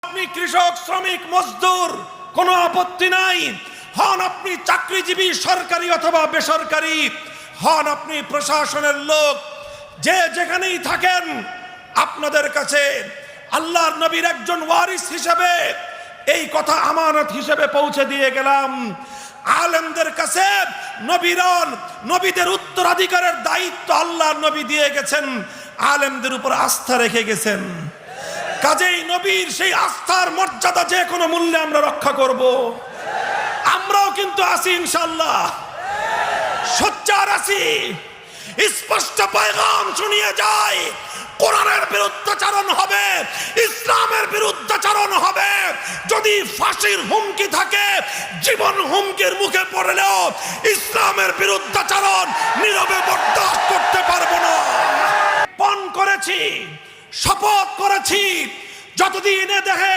আপনি কৃষক, শ্রমিক, মজদুর, কোনো আপত্তি নাই। হন আপনি চাকরিজীবী, সরকারি অথবা বেসরকারি, হন আপনি প্রশাসনের লোক, যে যেখানেই থাকেন, আপনাদের কাছে আল্লাহর নবীর একজন ওয়ারিস হিসেবে এই কথা আমানত হিসেবে পৌঁছে দিয়ে গেলাম। আলেমদের কাছে নবীদের উত্তরাধিকারের দায়িত্ব আল্লাহর নবী দিয়ে গেছেন, আলেমদের উপর আস্থা রেখে গেছেন। কাজেই নবীর সেই আস্থার মর্যাদা যে কোনো মূল্যে আমরা রক্ষা করব। আমরাও কিন্তু আছি ইনশাআল্লাহ, সোচ্চার আছি। স্পষ্ট পয়গাম শুনিয়ে যায়, কোরআনের বিরুদ্ধাচরণ হবে, ইসলামের বিরুদ্ধাচরণ হবে। যদি ফাঁসির হুমকি থাকে, জীবন হুমকির মুখে পড়লেও ইসলামের বিরুদ্ধাচরণ নীরবে বরদাস্ত করতে পারবো না। পণ করেছি, শপথ করেছি, যতদিন দেখে